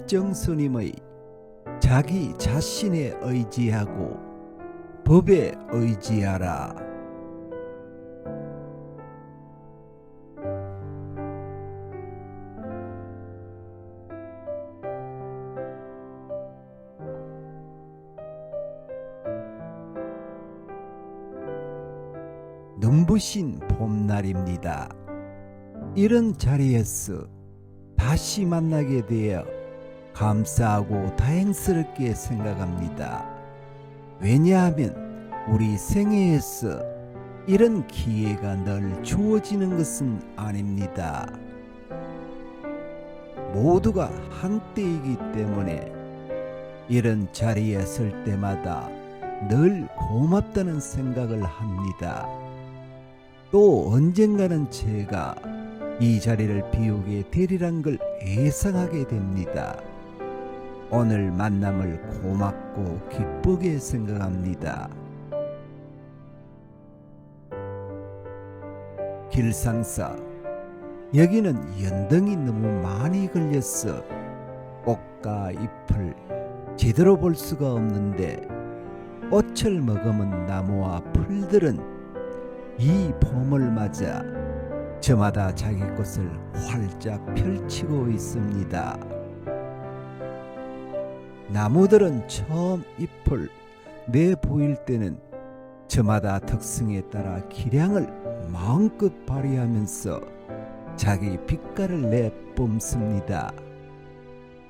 백정스님의 자기 자신에 의지하고 법에 의지하라. 눈부신 봄날입니다. 이런 자리에서 다시 만나게 되어 감사하고 다행스럽게 생각합니다. 왜냐하면 우리 생애에서 이런 기회가 늘 주어지는 것은 아닙니다. 모두가 한때이기 때문에 이런 자리에 설 때마다 늘 고맙다는 생각을 합니다. 또 언젠가는 제가 이 자리를 비우게 되리란 걸 예상하게 됩니다. 오늘 만남을 고맙고 기쁘게 생각합니다. 길상사, 여기는 연등이 너무 많이 걸려서 꽃과 잎을 제대로 볼 수가 없는데 꽃을 머금은 나무와 풀들은 이 봄을 맞아 저마다 자기 꽃을 활짝 펼치고 있습니다. 나무들은 처음 잎을 내보일 때는 저마다 특성에 따라 기량을 마음껏 발휘하면서 자기 빛깔을 내뿜습니다.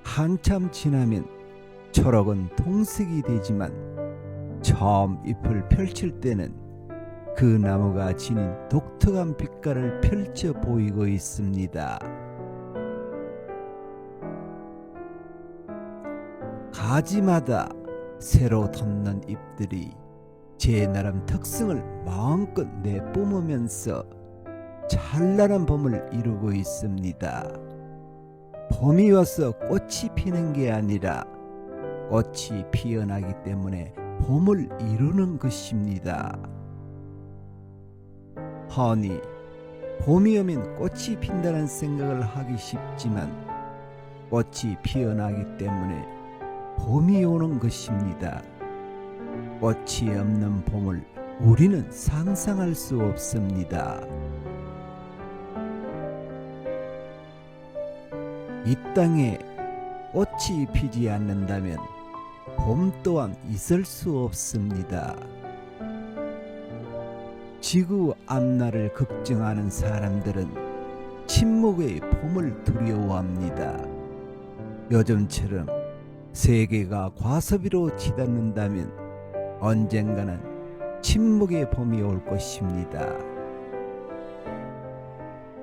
한참 지나면 초록은 동색이 되지만 처음 잎을 펼칠 때는 그 나무가 지닌 독특한 빛깔을 펼쳐 보이고 있습니다. 가지마다 새로 돋는 잎들이 제 나름 특성을 마음껏 내뿜으면서 찬란한 봄을 이루고 있습니다. 봄이 와서 꽃이 피는 게 아니라 꽃이 피어나기 때문에 봄을 이루는 것입니다. 허니, 봄이 오면 꽃이 핀다는 생각을 하기 쉽지만 꽃이 피어나기 때문에 봄이 오는 것입니다. 꽃이 없는 봄을 우리는 상상할 수 없습니다. 이 땅에 꽃이 피지 않는다면 봄 또한 있을 수 없습니다. 지구 앞날을 걱정하는 사람들은 침묵의 봄을 두려워합니다. 요즘처럼 세계가 과소비로 치닫는다면 언젠가는 침묵의 봄이 올 것입니다.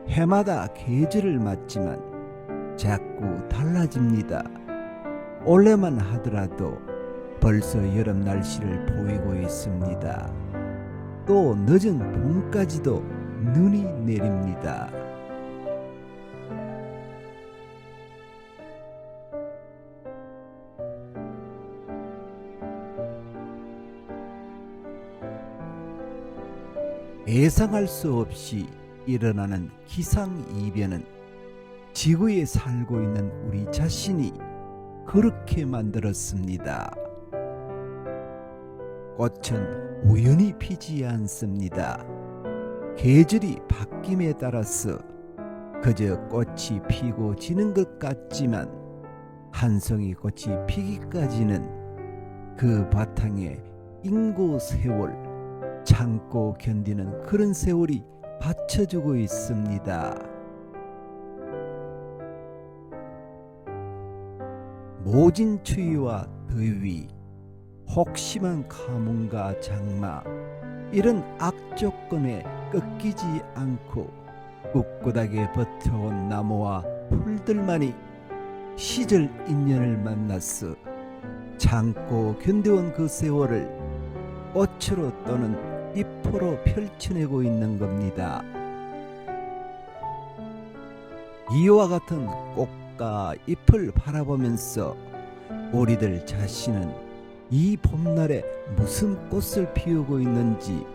해마다 계절을 맞지만 자꾸 달라집니다. 올해만 하더라도 벌써 여름 날씨를 보이고 있습니다. 또 늦은 봄까지도 눈이 내립니다. 예상할 수 없이 일어나는 기상이변은 지구에 살고 있는 우리 자신이 그렇게 만들었습니다. 꽃은 우연히 피지 않습니다. 계절이 바뀜에 따라서 그저 꽃이 피고 지는 것 같지만 한 송이 꽃이 피기까지는 그 바탕에 인고 세월, 참고 견디는 그런 세월이 받쳐주고 있습니다. 모진 추위와 더위, 혹심한 가뭄과 장마, 이런 악조건에 꺾이지 않고 꿋꿋하게 버텨온 나무와 풀들만이 시절 인연을 만나서 참고 견뎌온 그 세월을 꽃으로 또는 잎으로 펼쳐내고 있는 겁니다. 이와 같은 꽃과 잎을 바라보면서 우리들 자신은 이 봄날에 무슨 꽃을 피우고 있는지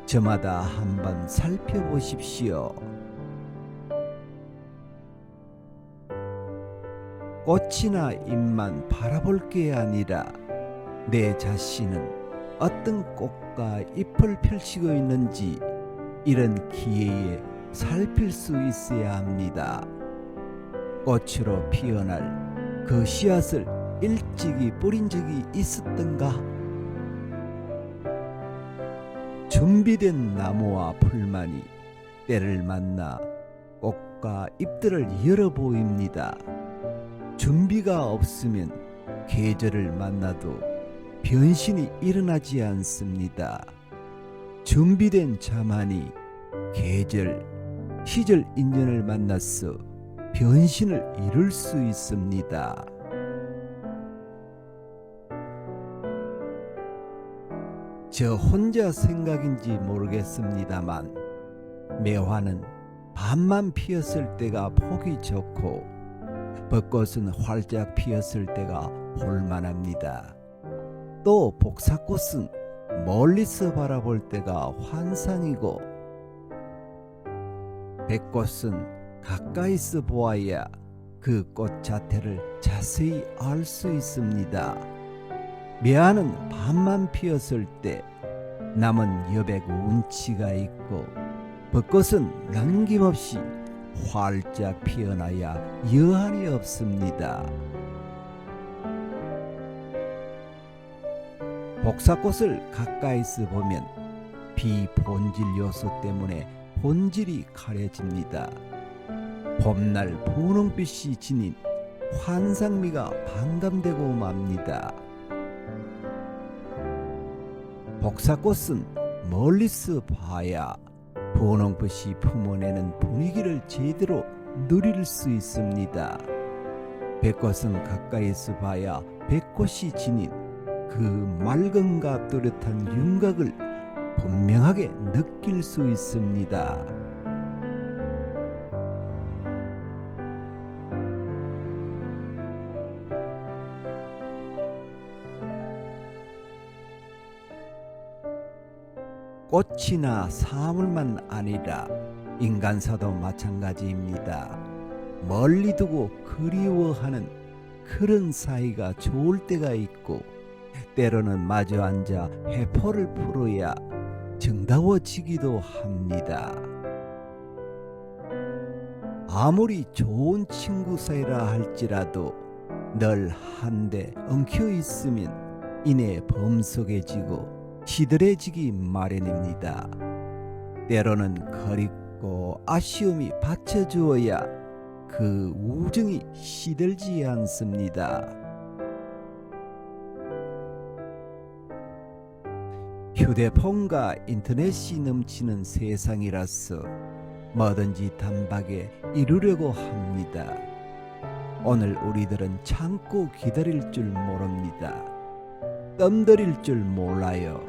저마다 한번 살펴보십시오. 꽃이나 잎만 바라볼 게 아니라 내 자신은 어떤 꽃과 잎을 펼치고 있는지 이런 기회에 살필 수 있어야 합니다. 꽃으로 피어날 그 씨앗을 일찍이 뿌린 적이 있었던가? 준비된 나무와 풀만이 때를 만나 꽃과 잎들을 열어 보입니다. 준비가 없으면 계절을 만나도 변신이 일어나지 않습니다. 준비된 자만이 계절, 시절 인연을 만나서 변신을 이룰 수 있습니다. 저 혼자 생각인지 모르겠습니다만 매화는 밤만 피었을 때가 보기 좋고 벚꽃은 활짝 피었을 때가 볼만합니다. 또 복사꽃은 멀리서 바라볼 때가 환상이고 백꽃은 가까이서 보아야 그 꽃 자태를 자세히 알 수 있습니다. 매화는 밤만 피었을 때 남은 여백 운치가 있고 벚꽃은 남김없이 활짝 피어나야 여한이 없습니다. 복사꽃을 가까이서 보면 비본질 요소 때문에 본질이 가려집니다. 봄날 분홍빛이 지닌 환상미가 반감되고 맙니다. 복사꽃은 멀리서 봐야 분홍빛이 품어내는 분위기를 제대로 누릴 수 있습니다. 백꽃은 가까이서 봐야 백꽃이 지닌 그 맑음과 또렷한 윤곽을 분명하게 느낄 수 있습니다. 꽃이나 사물만 아니라 인간사도 마찬가지입니다. 멀리 두고 그리워하는 그런 사이가 좋을 때가 있고 때로는 마주 앉아 회포를 풀어야 정다워지기도 합니다. 아무리 좋은 친구 사이라 할지라도 늘 한데 엉켜 있으면 이내 범석해지고 시들해지기 마련입니다. 때로는 그립고 아쉬움이 받쳐주어야 그 우정이 시들지 않습니다. 휴대폰과 인터넷이 넘치는 세상이라서 뭐든지 단박에 이루려고 합니다. 오늘 우리들은 참고 기다릴 줄 모릅니다. 뜸들일 줄 몰라요.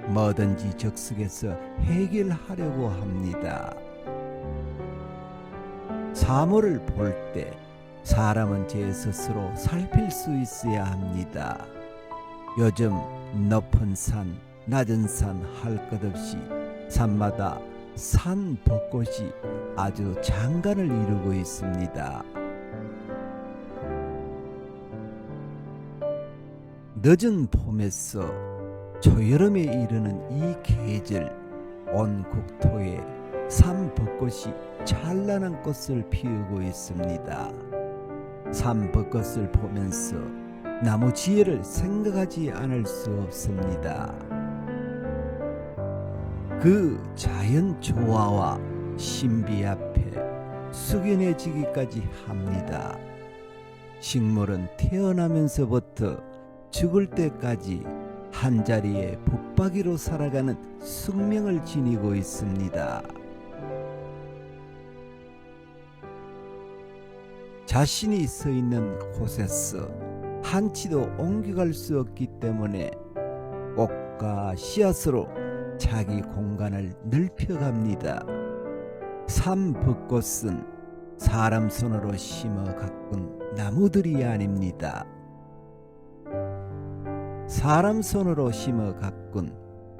뭐든지 적석에서 해결하려고 합니다. 사물을 볼 때 사람은 제 스스로 살필 수 있어야 합니다. 요즘 높은 산, 낮은 산 할 것 없이 산마다 산 벚꽃이 아주 장관을 이루고 있습니다. 늦은 봄에서 초여름에 이르는 이 계절, 온 국토에 산 벚꽃이 찬란한 꽃을 피우고 있습니다. 산 벚꽃을 보면서 나무 지혜를 생각하지 않을 수 없습니다. 그 자연 조화와 신비 앞에 숙연해지기까지 합니다. 식물은 태어나면서부터 죽을 때까지 한자리에 붙박이로 살아가는 숙명을 지니고 있습니다. 자신이 서 있는 곳에서 한치도 옮겨갈 수 없기 때문에 꽃과 씨앗으로 자기 공간을 넓혀갑니다. 산 벚꽃은 사람 손으로 심어 가꾼 나무들이 아닙니다. 사람 손으로 심어 가꾼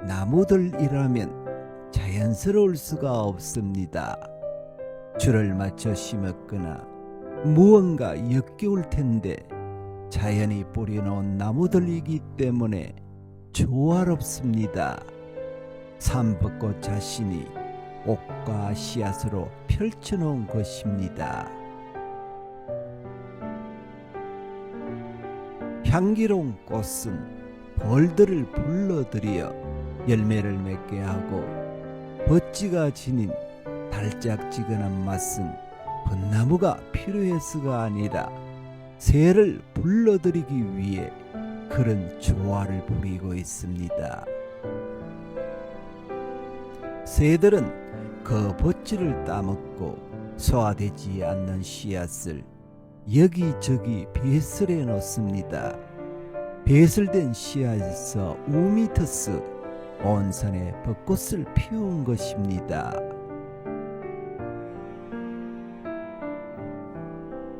나무들이라면 자연스러울 수가 없습니다. 줄을 맞춰 심었거나 무언가 역겨울 텐데 자연이 뿌려놓은 나무들이기 때문에 조화롭습니다. 삼벚꽃 자신이 옷과 씨앗으로 펼쳐놓은 것입니다. 향기로운 꽃은 벌들을 불러들여 열매를 맺게 하고 버찌가 지닌 달짝지근한 맛은 벚나무가 필요해서가 아니라 새를 불러들이기 위해 그런 조화를 부리고 있습니다. 새들은 그 버찌를 따먹고 소화되지 않는 씨앗을 여기저기 배설해 놓습니다. 배설된 씨앗에서 5미터스 온 산에 벚꽃을 피운 것입니다.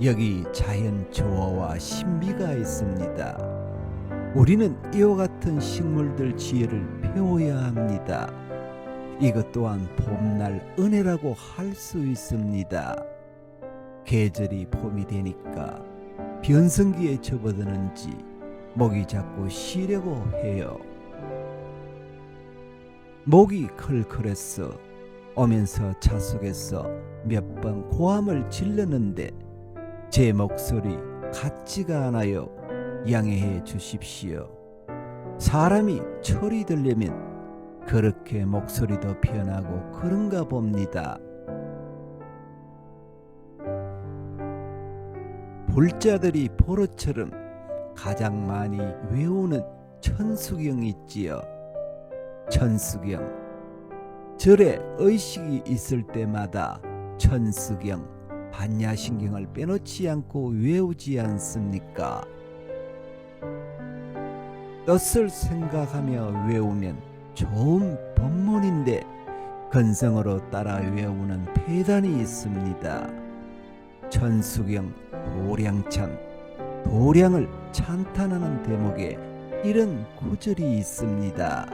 여기 자연 조화와 신비가 있습니다. 우리는 이와 같은 식물들 지혜를 배워야 합니다. 이것 또한 봄날 은혜라고 할 수 있습니다. 계절이 봄이 되니까 변성기에 접어드는지 목이 자꾸 쉬려고 해요. 목이 컬컬해서 오면서 차 속에서 몇 번 고함을 질렀는데 제 목소리 같지가 않아요. 양해해 주십시오. 사람이 철이 들려면 그렇게 목소리도 변하고 그런가 봅니다. 불자들이 포로처럼 가장 많이 외우는 천수경 있지요. 천수경. 절에 의식이 있을 때마다 천수경, 반야신경을 빼놓지 않고 외우지 않습니까? 뜻을 생각하며 외우면 좋은 법문인데 건성으로 따라 외우는 폐단이 있습니다. 천수경 도량찬, 도량을 찬탄하는 대목에 이런 구절이 있습니다.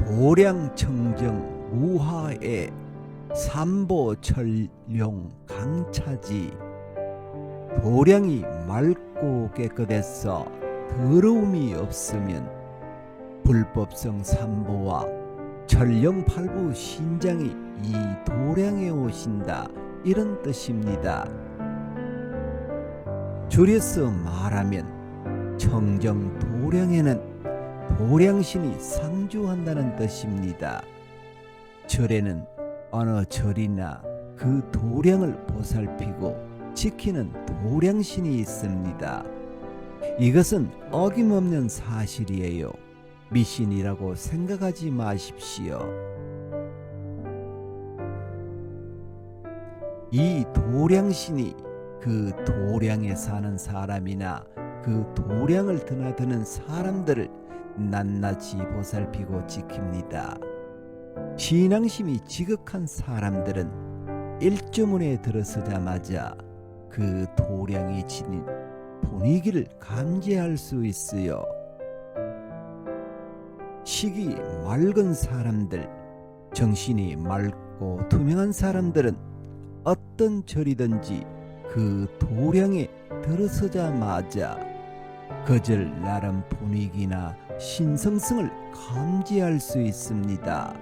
도량청정 무하에 삼보철룡 강차지. 도량이 맑고 깨끗해서 더러움이 없으면 불법성 삼보와 천령팔부 신장이 이 도량에 오신다, 이런 뜻입니다. 줄여서 말하면 청정 도량에는 도량신이 상주한다는 뜻입니다. 절에는 어느 절이나 그 도량을 보살피고 지키는 도량신이 있습니다. 이것은 어김없는 사실이에요. 미신이라고 생각하지 마십시오. 이 도량신이 그 도량에 사는 사람이나 그 도량을 드나드는 사람들을 낱낱이 보살피고 지킵니다. 신앙심이 지극한 사람들은 일조문에 들어서자마자 그 도량이 지닌 분위기를 감지할 수 있어요. 식이 맑은 사람들, 정신이 맑고 투명한 사람들은 어떤 절이든지 그 도량에 들어서자마자 그 절 나름 분위기나 신성성을 감지할 수 있습니다.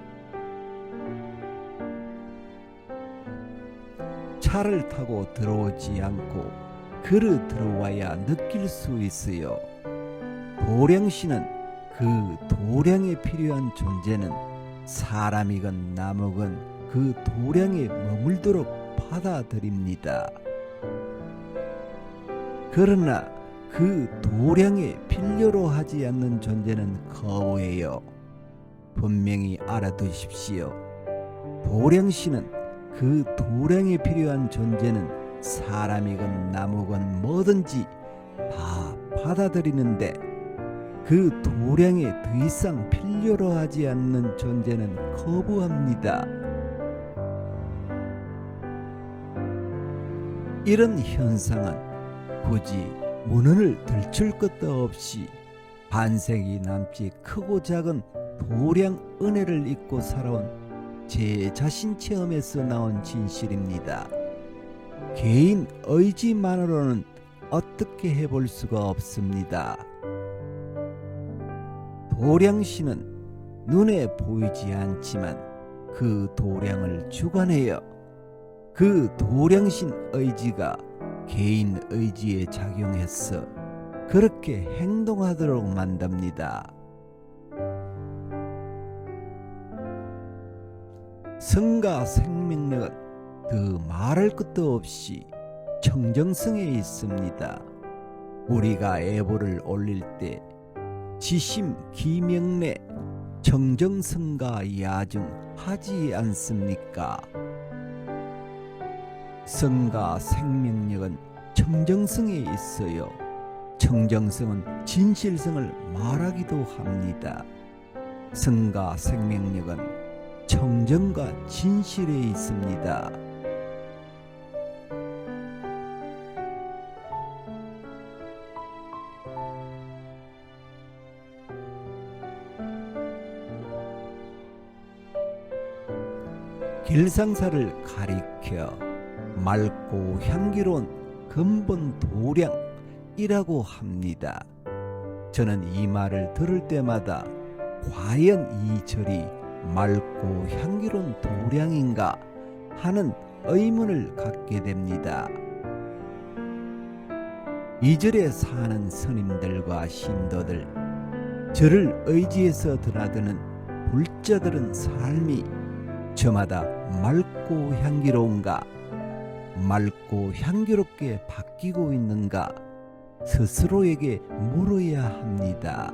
차를 타고 들어오지 않고 걸어 들어와야 느낄 수 있어요. 도량신은 그 도량에 필요한 존재는 사람이건 나무건 그 도량에 머물도록 받아들입니다. 그러나 그 도량에 필요로 하지 않는 존재는 거부해요. 분명히 알아두십시오. 도량신은 그 도량에 필요한 존재는 사람이건 나무건 뭐든지 다 받아들이는데 그 도량에 더 이상 필요로 하지 않는 존재는 거부합니다. 이런 현상은 굳이 문헌을 들출 것도 없이 반세기 남짓 크고 작은 도량 은혜를 잊고 살아온 제 자신 체험에서 나온 진실입니다. 개인 의지만으로는 어떻게 해볼 수가 없습니다. 도량신은 눈에 보이지 않지만 그 도량을 주관하여 그 도량신 의지가 개인 의지에 작용해서 그렇게 행동하도록 만듭니다. 성과 생명력은 더 말할 것도 없이 청정성에 있습니다. 우리가 애보를 올릴 때 지심 기명내 청정성과 야중 하지 않습니까? 성과 생명력은 청정성에 있어요. 청정성은 진실성을 말하기도 합니다. 성과 생명력은 청정과 진실에 있습니다. 길상사를 가리켜 맑고 향기로운 근본 도량이라고 합니다. 저는 이 말을 들을 때마다 과연 이 절이 맑고 향기로운 도량인가 하는 의문을 갖게 됩니다. 이 절에 사는 스님들과 신도들, 저를 의지해서 드나드는 불자들은 삶이 저마다 맑고 향기로운가, 맑고 향기롭게 바뀌고 있는가 스스로에게 물어야 합니다.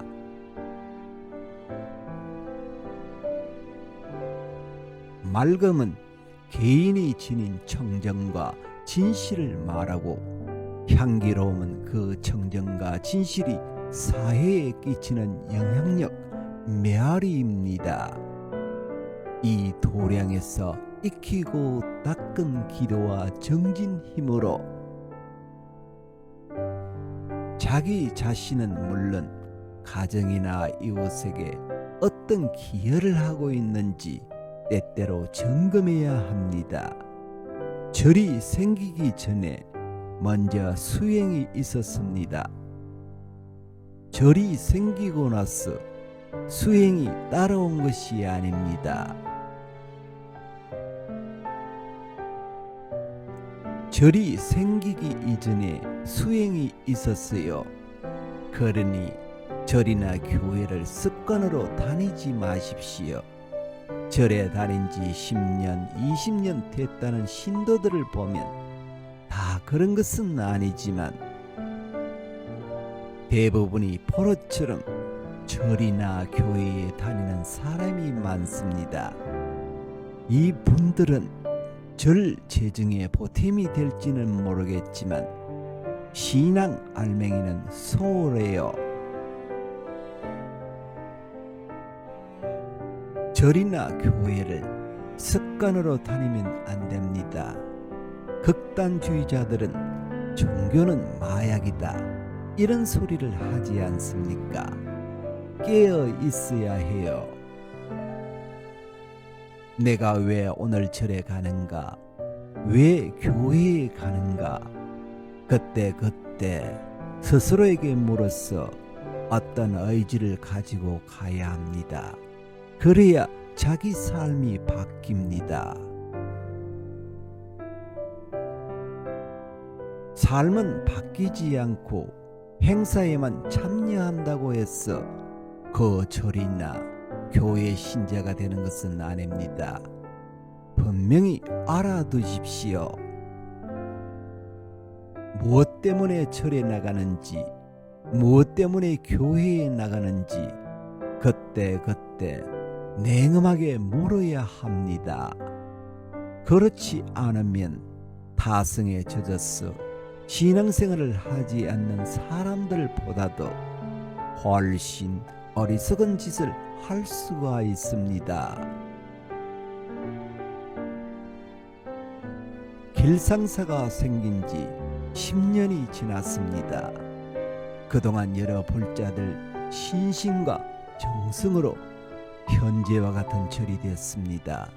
맑음은 개인이 지닌 청정과 진실을 말하고, 향기로움은 그 청정과 진실이 사회에 끼치는 영향력, 메아리입니다. 이 도량에서 익히고 닦은 기도와 정진 힘으로 자기 자신은 물론 가정이나 이웃에게 어떤 기여를 하고 있는지 때때로 점검해야 합니다. 절이 생기기 전에 먼저 수행이 있었습니다. 절이 생기고 나서 수행이 따라온 것이 아닙니다. 절이 생기기 이전에 수행이 있었어요. 그러니 절이나 교회를 습관으로 다니지 마십시오. 절에 다닌 지 10년, 20년 됐다는 신도들을 보면 다 그런 것은 아니지만 대부분이 포로처럼 절이나 교회에 다니는 사람이 많습니다. 이 분들은 절 재정에 보탬이 될지는 모르겠지만 신앙 알맹이는 소홀해요. 절이나 교회를 습관으로 다니면 안 됩니다. 극단주의자들은 종교는 마약이다, 이런 소리를 하지 않습니까? 깨어 있어야 해요. 내가 왜 오늘 절에 가는가? 왜 교회에 가는가? 그때 스스로에게 물어서 어떤 의지를 가지고 가야 합니다. 그래야 자기 삶이 바뀝니다. 삶은 바뀌지 않고 행사에만 참여한다고 해서 그 절이나 교회 신자가 되는 것은 아닙니다. 분명히 알아두십시오. 무엇 때문에 절에 나가는지, 무엇 때문에 교회에 나가는지 그때 냉엄하게 물어야 합니다. 그렇지 않으면 타성에 젖어서 신앙생활을 하지 않는 사람들보다도 훨씬 어리석은 짓을 할 수가 있습니다. 길상사가 생긴 지 10년이 지났습니다. 그동안 여러 불자들 신심과 정성으로 현재와 같은 절이 되었습니다.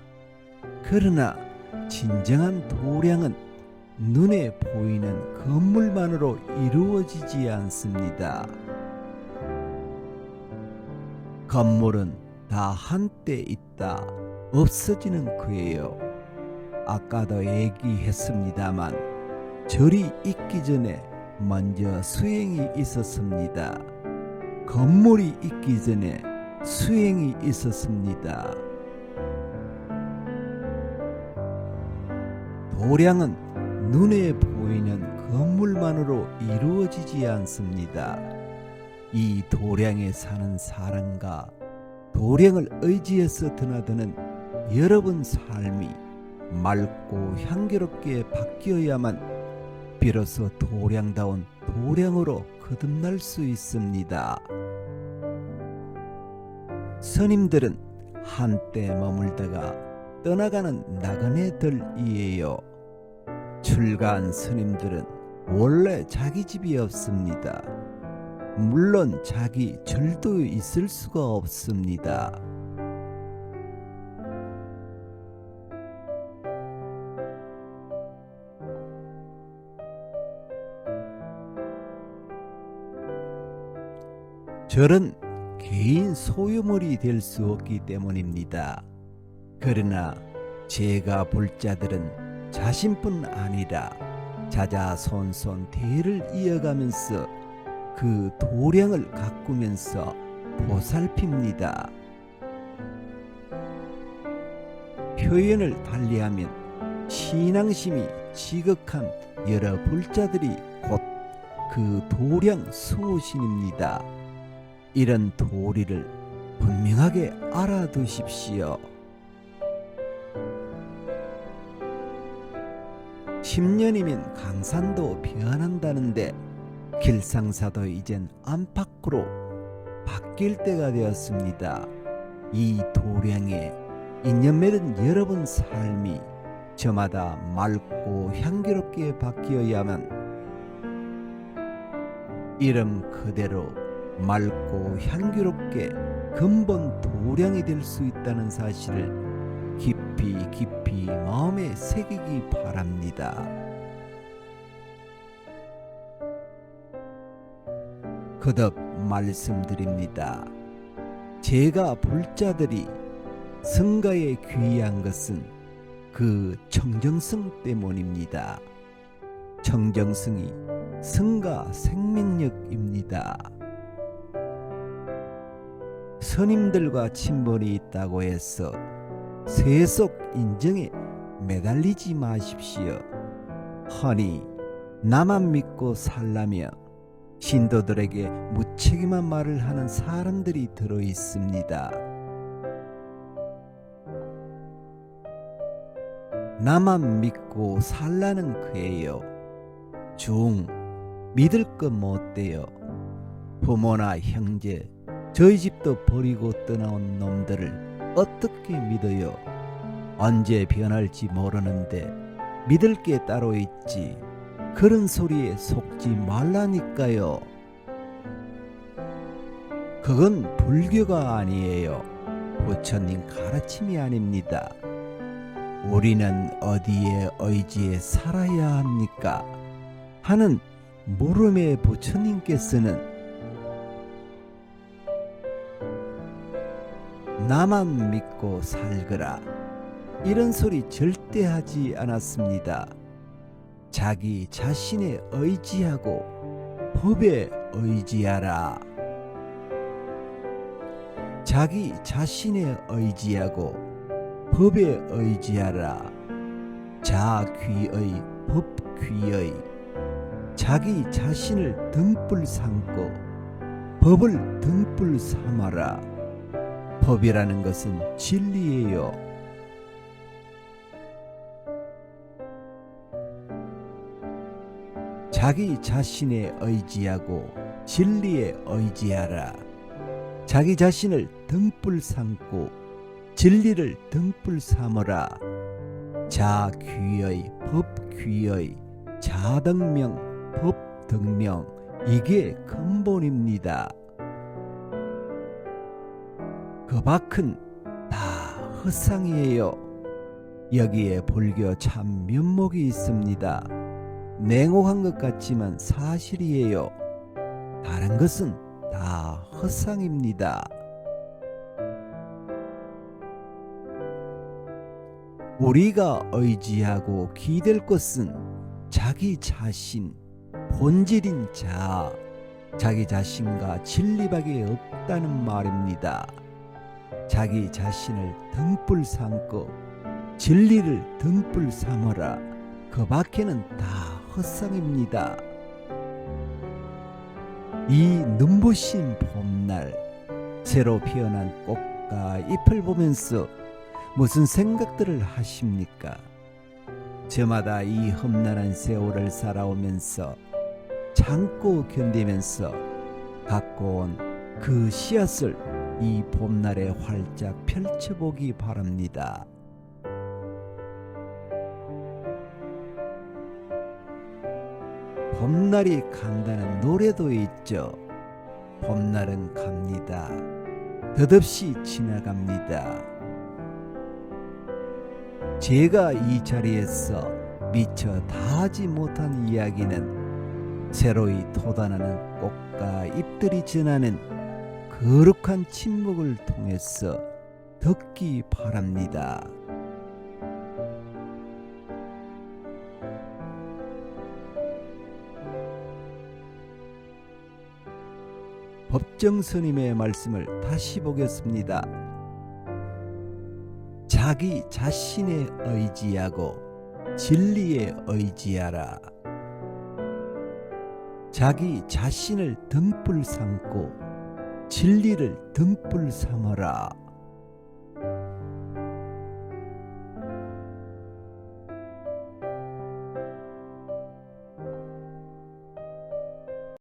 그러나 진정한 도량은 눈에 보이는 건물만으로 이루어지지 않습니다. 건물은 다 한때 있다 없어지는 거예요. 아까도 얘기했습니다만 절이 있기 전에 먼저 수행이 있었습니다. 건물이 있기 전에 수행이 있었습니다. 도량은 눈에 보이는 건물만으로 이루어지지 않습니다. 이 도량에 사는 사람과 도량을 의지해서 드나드는 여러분 삶이 맑고 향기롭게 바뀌어야만 비로소 도량다운 도량으로 거듭날 수 있습니다. 스님들은 한때 머물다가 떠나가는 나그네들이에요. 출가한 스님들은 원래 자기 집이 없습니다. 물론 자기 절도 있을 수가 없습니다. 절은 개인 소유물이 될 수 없기 때문입니다. 그러나 제가 볼 자들은 자신뿐 아니라 자자손손 대를 이어가면서 그 도량을 가꾸면서 보살핍니다. 표현을 달리하면 신앙심이 지극한 여러 불자들이 곧 그 도량 수호신입니다. 이런 도리를 분명하게 알아두십시오. 10년이면 강산도 변한다는데 길상사도 이젠 안팎으로 바뀔 때가 되었습니다. 이 도량에 인연 맺은 여러분 삶이 저마다 맑고 향기롭게 바뀌어야만 이름 그대로 맑고 향기롭게 근본 도량이 될 수 있다는 사실을 깊이 마음에 새기기 바랍니다. 거듭 말씀드립니다. 제가 불자들이 성가에 귀한 것은 그 청정성 때문입니다. 청정성이 성가 생명력입니다. 스님들과 친분이 있다고 해서 세속 인정에 매달리지 마십시오. 허니 나만 믿고 살라며 신도들에게 무책임한 말을 하는 사람들이 들어 있습니다. 나만 믿고 살라는 거예요. 중 믿을 것 못 돼요. 부모나 형제 저희 집도 버리고 떠나온 놈들을 어떻게 믿어요? 언제 변할지 모르는데 믿을 게 따로 있지. 그런 소리에 속지 말라니까요. 그건 불교가 아니에요. 부처님 가르침이 아닙니다. 우리는 어디에 의지해 살아야 합니까? 하는 물음에 부처님께서는 나만 믿고 살거라 이런 소리 절대 하지 않았습니다. 자기 자신에 의지하고 법에 의지하라. 자기 자신에 의지하고 법에 의지하라. 자귀의 법귀의. 자기 자신을 등불 삼고 법을 등불 삼아라. 법이라는 것은 진리예요. 자기 자신에 의지하고 진리에 의지하라. 자기 자신을 등불 삼고 진리를 등불 삼어라. 자귀의 법귀의 자등명 법등명 이게 근본입니다. 그 밖은 다 헛상이에요. 여기에 불교 참 면목이 있습니다. 냉혹한 것 같지만 사실이에요. 다른 것은 다 헛상입니다. 우리가 의지하고 기댈 것은 자기 자신, 본질인 자아, 자기 자신과 진리밖에 없다는 말입니다. 자기 자신을 등불 삼고 진리를 등불 삼어라. 그 밖에는 다 헛상입니다. 이 눈부신 봄날, 새로 피어난 꽃과 잎을 보면서 무슨 생각들을 하십니까? 저마다 이 험난한 세월을 살아오면서 참고 견디면서 갖고 온 그 씨앗을 이 봄날에 활짝 펼쳐보기 바랍니다. 봄날이 간다는 노래도 있죠. 봄날은 갑니다. 덧없이 지나갑니다. 제가 이 자리에서 미처 다하지 못한 이야기는 새로이 돋아나는 꽃과 잎들이 전하는 거룩한 침묵을 통해서 듣기 바랍니다. 법정 스님의 말씀을 다시 보겠습니다. 자기 자신에 의지하고 진리에 의지하라. 자기 자신을 등불 삼고 진리를 등불 삼아라.